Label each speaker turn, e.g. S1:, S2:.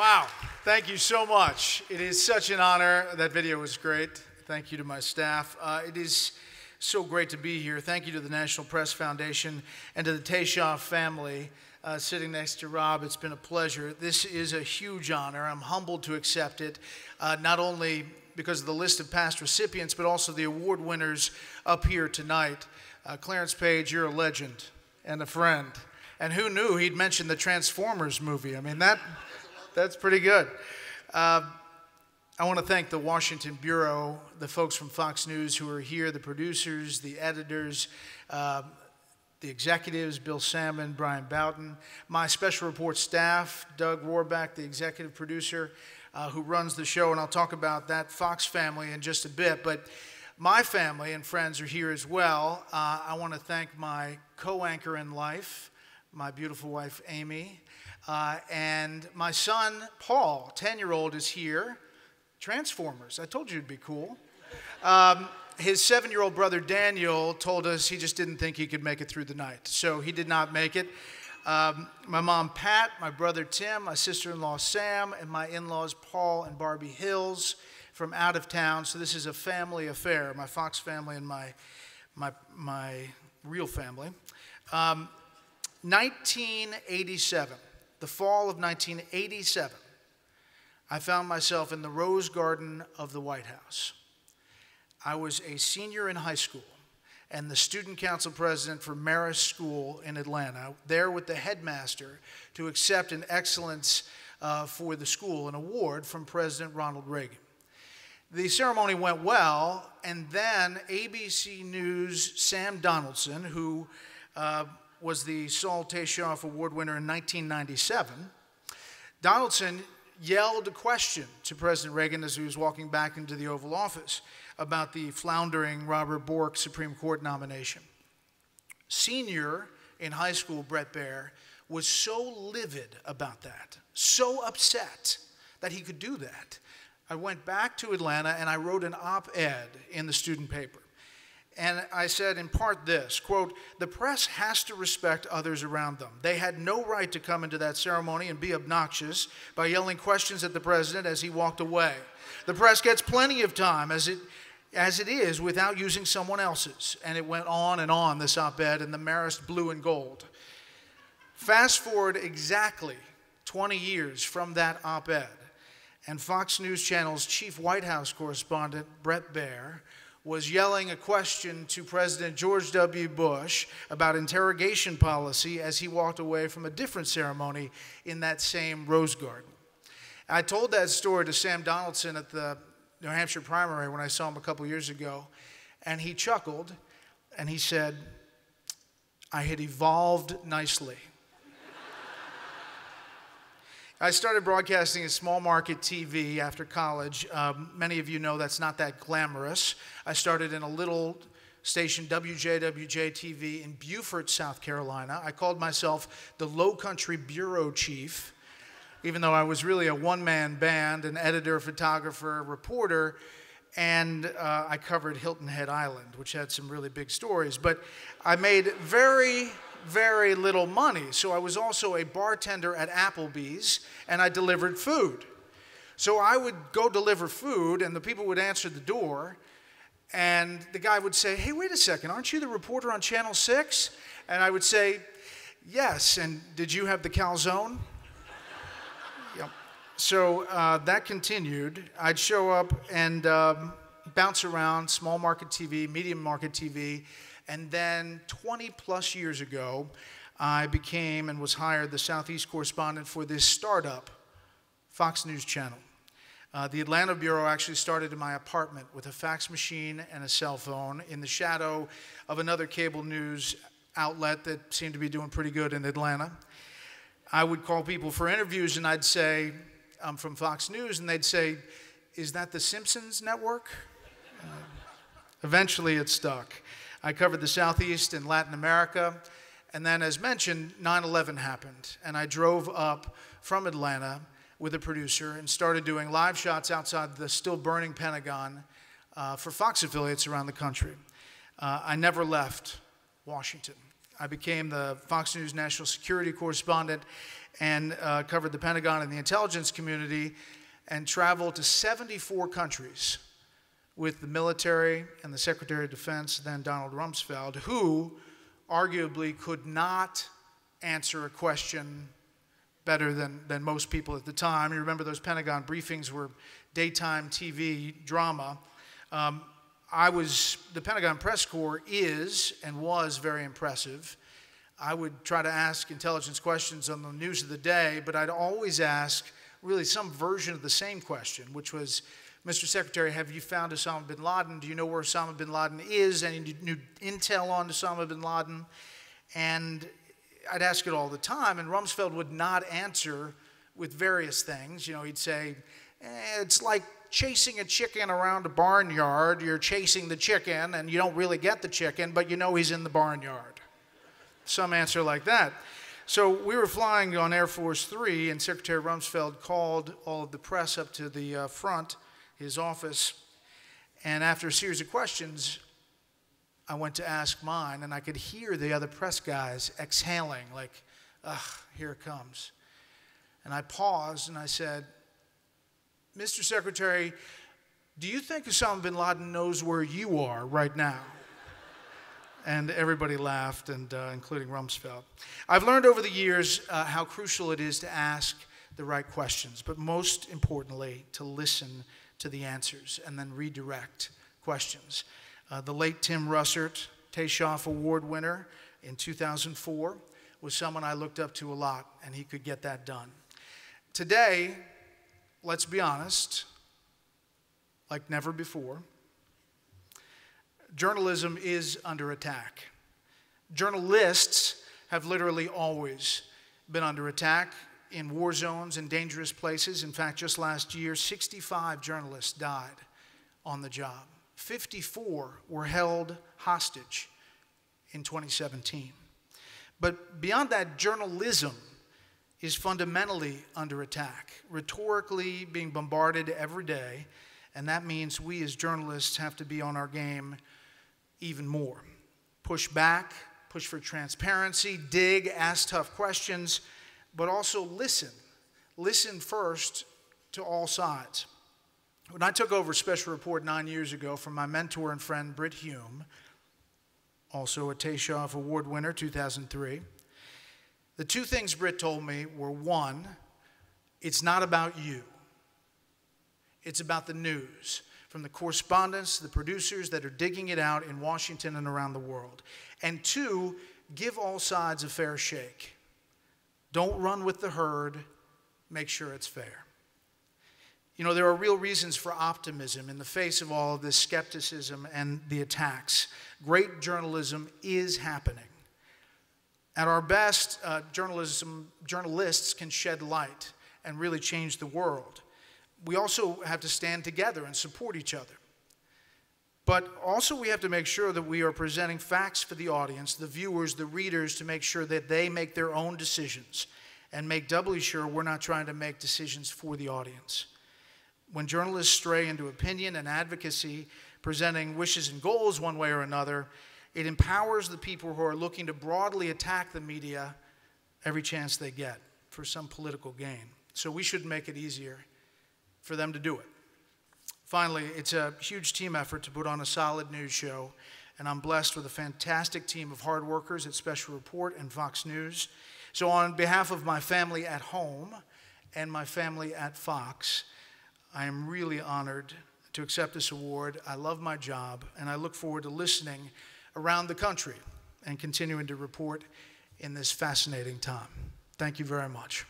S1: Wow, thank you so much. It is such an honor. That video was great. Thank you to my staff. It is so great to be here. Thank you to the National Press Foundation and to the Taishoff family sitting next to Rob. It's been a pleasure. This is a huge honor. I'm humbled to accept it, not only because of the list of past recipients, but also the award winners up here tonight. Clarence Page, you're a legend and a friend. And who knew he'd mention the Transformers movie? I mean, that's pretty good. I want to thank the Washington Bureau, the folks from Fox News who are here, the producers, the editors, the executives, Bill Salmon, Brian Boughton, my special report staff, Doug Rohrbeck, the executive producer who runs the show, and I'll talk about that Fox family in just a bit. But my family and friends are here as well. I want to thank my co-anchor in life, my beautiful wife, Amy, and my son, Paul, 10-year-old, is here. Transformers. I told you it'd be cool. His 7-year-old brother, Daniel, told us he just didn't think he could make it through the night, so he did not make it. My mom, Pat, my brother, Tim, my sister-in-law, Sam, and my in-laws, Paul and Barbie Hills, from out of town. So this is a family affair, my Fox family and my real family. 1987, the fall of 1987, I found myself in the Rose Garden of the White House. I was a senior in high school and the student council president for Marist School in Atlanta, there with the headmaster to accept an excellence for the school, an award from President Ronald Reagan. The ceremony went well, and then ABC News' Sam Donaldson, who was the Saul Taishoff Award winner in 1997, Donaldson yelled a question to President Reagan as he was walking back into the Oval Office about the floundering Robert Bork Supreme Court nomination. Senior in high school, Bret Baier, was so livid about that, so upset that he could do that. I went back to Atlanta and I wrote an op-ed in the student paper. And I said in part this, quote, "The press has to respect others around them. They had no right to come into that ceremony and be obnoxious by yelling questions at the president as he walked away. The press gets plenty of time as it is without using someone else's." And it went on, this op-ed, in the Marist blue and gold. Fast forward exactly 20 years from that op-ed, and Fox News Channel's chief White House correspondent, Bret Baier, was yelling a question to President George W. Bush about interrogation policy as he walked away from a different ceremony in that same Rose Garden. I told that story to Sam Donaldson at the New Hampshire primary when I saw him a couple years ago, and he chuckled, and he said, "I had evolved nicely." I started broadcasting in small market TV after college. Many of you know that's not that glamorous. I started in a little station, WJWJ-TV, in Beaufort, South Carolina. I called myself the Low Country Bureau Chief, even though I was really a one-man band, an editor, photographer, reporter, and I covered Hilton Head Island, which had some really big stories. But I made very little money. So I was also a bartender at Applebee's, and I delivered food. So I would go deliver food, and the people would answer the door, and the guy would say, "Hey, wait a second, aren't you the reporter on Channel 6? And I would say, "Yes, and did you have the calzone?" Yep. So that continued. I'd show up and bounce around small market TV, medium market TV, and then 20-plus years ago, I became and was hired the Southeast correspondent for this startup, Fox News Channel. The Atlanta Bureau actually started in my apartment with a fax machine and a cell phone in the shadow of another cable news outlet that seemed to be doing pretty good in Atlanta. I would call people for interviews, and I'd say, "I'm from Fox News," and they'd say, "Is that the Simpsons network?" Eventually, it stuck. I covered the Southeast and Latin America, and then, as mentioned, 9/11 happened, and I drove up from Atlanta with a producer and started doing live shots outside the still-burning Pentagon for Fox affiliates around the country. I never left Washington. I became the Fox News national security correspondent and covered the Pentagon and the intelligence community and traveled to 74 countries with the military and the Secretary of Defense, then Donald Rumsfeld, who arguably could not answer a question better than most people at the time. You remember those Pentagon briefings were daytime TV drama. The Pentagon press corps is and was very impressive. I would try to ask intelligence questions on the news of the day, but I'd always ask really some version of the same question, which was, Mr. Secretary, have you found Osama bin Laden? Do you know where Osama bin Laden is? Any new intel on Osama bin Laden? And I'd ask it all the time, and Rumsfeld would not answer with various things. You know, he'd say, it's like chasing a chicken around a barnyard. You're chasing the chicken, and you don't really get the chicken, but you know he's in the barnyard. Some answer like that. So we were flying on Air Force 3, and Secretary Rumsfeld called all of the press up to the front, his office, and after a series of questions, I went to ask mine, and I could hear the other press guys exhaling, like, ugh, here it comes. And I paused, and I said, Mr. Secretary, do you think Osama bin Laden knows where you are right now? And everybody laughed, and including Rumsfeld. I've learned over the years how crucial it is to ask the right questions, but most importantly, to listen to the answers and then redirect questions. The late Tim Russert, Taishoff Award winner in 2004, was someone I looked up to a lot, and he could get that done. Today, let's be honest, like never before, journalism is under attack. Journalists have literally always been under attack in war zones and dangerous places. In fact, just last year, 65 journalists died on the job. 54 were held hostage in 2017. But beyond that, journalism is fundamentally under attack, rhetorically being bombarded every day, and that means we as journalists have to be on our game even more. Push back, push for transparency, dig, ask tough questions, but also listen. Listen first to all sides. When I took over Special Report 9 years ago from my mentor and friend Bret Baier, also a Taishoff Award winner, 2003, the two things Bret told me were, one, it's not about you. It's about the news, from the correspondents, the producers that are digging it out in Washington and around the world. And two, give all sides a fair shake. Don't run with the herd. Make sure it's fair. You know, there are real reasons for optimism in the face of all of this skepticism and the attacks. Great journalism is happening. At our best, journalists can shed light and really change the world. We also have to stand together and support each other. But also we have to make sure that we are presenting facts for the audience, the viewers, the readers, to make sure that they make their own decisions and make doubly sure we're not trying to make decisions for the audience. When journalists stray into opinion and advocacy, presenting wishes and goals one way or another, it empowers the people who are looking to broadly attack the media every chance they get for some political gain. So we should make it easier for them to do it. Finally, it's a huge team effort to put on a solid news show, and I'm blessed with a fantastic team of hard workers at Special Report and Fox News. So on behalf of my family at home and my family at Fox, I am really honored to accept this award. I love my job, and I look forward to listening around the country and continuing to report in this fascinating time. Thank you very much.